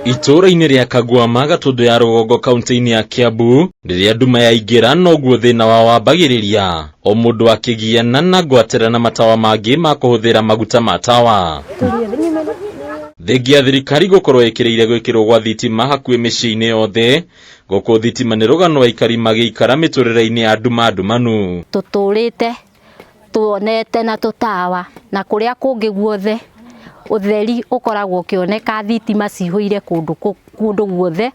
Itura-inĩ rĩa Kagwama Gatundu ya rũgongo kaunti-inĩ ya Kiambu, rĩrĩa nduma yaingĩra noguo thĩna wao wambagĩrĩria, o mũndũ akĩgiana na ngwatĩra na matawa mangĩ ma kũhũthĩra maguta ma tawa. Thengia thirikari gũkorwo ĩkĩrĩire gwĩkĩrwo gwa thitima hakuhĩ mĩciĩ-inĩ yothe, gũkũ thitima nĩ rũgano aikari magĩikara mĩtũrĩre-inĩ ya nduma ndumanu. Tũtũrĩte tuonete na tũtawa na kũrĩa kũngĩ guothe ũtheri ũkoragwo ũkĩoneka thitima cihũire kũndũ guothe,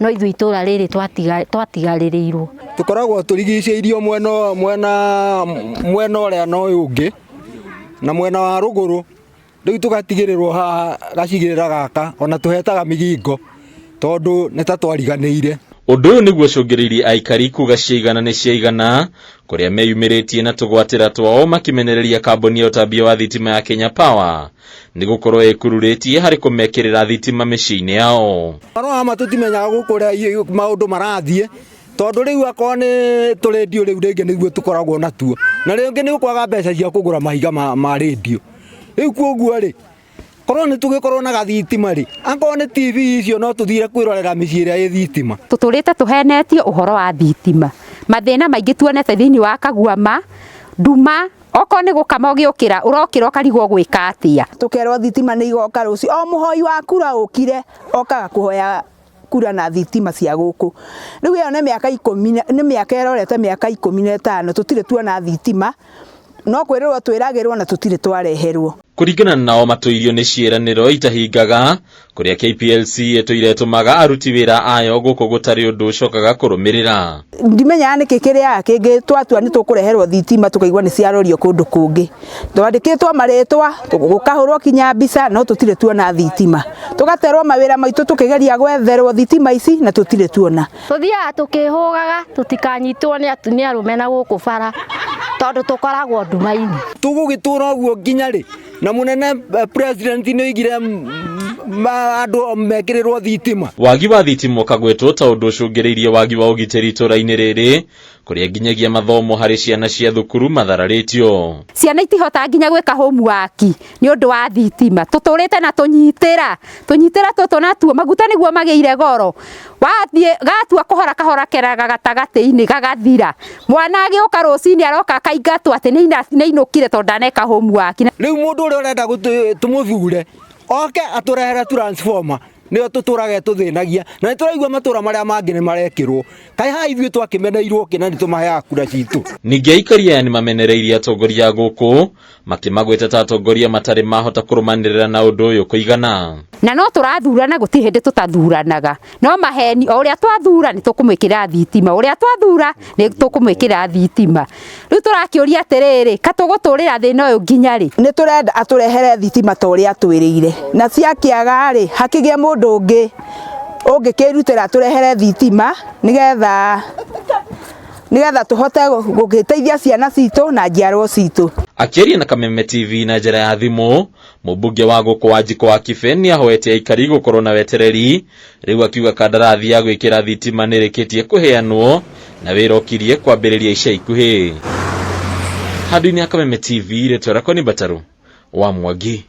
no ithuĩ itũra rĩrĩ twatigarĩrĩirwo. Tũkoragwo tũrigicĩirio mwena ũrĩa na ũyũ ũngĩ na mwena wa rũgũrũ, rĩu tũgatigĩrĩrwo haha gacigĩrĩra gaka ona tũhetaga migingo tondũ nĩ ta twariganĩire. Ũndũ ũyũ nĩguo cũngĩrĩirie aikari kuga ciaigana nĩ ciaigana, kũrĩa meyumĩrĩtie na tũgwatĩra twao makĩmenereria kambuni ya ũtambia wa thitima ya Kenya Power nĩ gũkorwo ĩkururĩtie harĩ kũmekĩrĩra thitima mĩciĩ-inĩ yao. Marũa tũtimenyaga gũkũrĩa maũndũ marathiĩ tondũ rĩu akorwo nĩ tũrendio rĩu rĩngĩ nĩguo tũkoragwo natuo, na rĩngĩ nĩ gũkwaga mbeca cia kũgũra mahiga ma rendio. Rĩu kwoguo rĩ, korwo nĩ tũgĩkorwo na gathitima rĩ, akorwo nĩ TV icio no tũthire kwĩrorera mĩciĩ ĩrĩa ĩ thitima. Tũtũrĩte tũhenetio ũhoro wa thitima, mathĩna maingĩ tuonete thĩinĩ wa Kagwama, nduma, okorwo nĩ gũkama ũgĩũkĩra ũrokĩra ũkarigwo gwĩka atĩa. Tũkerwo thitima nĩ igoka rũciũ, o mũhoi wa kura ũkire okaga kũhoya kura na thitima cia gũkũ. Rĩu ĩyo nĩ mĩaka ĩrorete mĩaka 15 tũtirĩ tuona thitima, no kwĩrĩrwo twĩragĩrwo na tũtirĩ twareherwo. Kũringana nao matũirio nĩ ciĩranĩro itahingaga, kũrĩa KPLC ĩtũire tũmaga aruti wĩra ayo gũkũ gũtarĩ ũndũ ũcokaga kũrũmĩrĩra. Ndimenyaga nĩ kĩrĩa kĩngĩ twatua nĩ tũkũreherwo thitima tũkaigua nĩ ciarorio kũndũ kũngĩ. Twandĩkĩtwo marĩtwa, gũkahũrwo kinya mbica no tũtirĩ tuona thitima. Tũgaterwo mawĩra maitũ tũkĩgeria gwetherwo thitima ici na tũtirĩ tuona. Tũthiaga tũkĩhũgaga tũtikanyitwo nĩ atumia arũme na gũkũ bara tondũ tũkoragwo nduma-inĩ. Tũgũgĩtũra ũguo nginya rĩ, na munene president nĩ oigire andũ mekĩrĩrwo thitima. Wagi wa thitima ũkagwetwo ta ũndũ ũcũngĩrĩirie wagi wa ũgitĩri itũra-inĩ rĩrĩ, kũrĩa nginyagia mathomo harĩ ciana cia thukuru mathararĩtio. Ciana itihota nginya gwĩka homework nĩ ũndũ wa thitima. Tũtũrĩte na tũnyitĩra tũtũ natuo maguta nĩguo magĩire goro. Wathiĩ gatua kũhora kahora keraga gatagatĩ-inĩ gagathira. Mwana agĩũka rũcinĩ aroka akaingatwo atĩ nĩ ainũkire tondũ ndaneka homework. Rĩu mũndũ ũrĩa ũrenda tũmũthure oke atũrehere transformer nĩyo tũtũraga tũthĩnagia, na nĩ tũraigua matũra marĩa mangĩ nĩ marekĩrwo. Kaĩ haha ithuĩ twakĩmeneirwo kĩ na nĩ tũmaheaga kura citũ. Ningĩ aikari aya nĩ mamenereirie atongoria gũkũ, makĩmagweta ta atongoria matarĩ mahota kũrũmanĩrĩra na ũndũ ũyũ kũigana. Na no tũrathurana gũtirĩ hĩndĩ tũtathuranaga, no maheni o ũrĩa twathura nĩ tũkũmwĩkĩra thitima, ũrĩa twathura nĩ tũkũmwĩkĩra thitima. Rĩu tũrakĩũria atĩrĩrĩ, katũgũtũrĩra thĩna ũyũ nginya rĩ? Nĩ tũrenda atũrehere thitima ta ũrĩa twĩrĩire, na ciakĩaga rĩ hakĩgĩe mũndũ ũngĩ ũngĩkĩrutĩra tũrehere thitima nĩgetha tũhote gũgĩteithia ciana citũ na njiarwa citũ. Akĩaria na Kameme TV na njĩra ya thimũ, mũmbunge wa gũkũ Wanjikũ wa Kibe nĩ ahoete aikari gũkorwo na wetereri, rĩu akiuga kandarathi ya gwĩkĩra thitima nĩ ĩrĩkĩtie kũheanwo na wĩra ũkirie kwambĩrĩria ica ikuhĩ. Handũ-inĩ ya Kameme TV, rĩtwa rĩakwa nĩ Bataru wa Mwangi.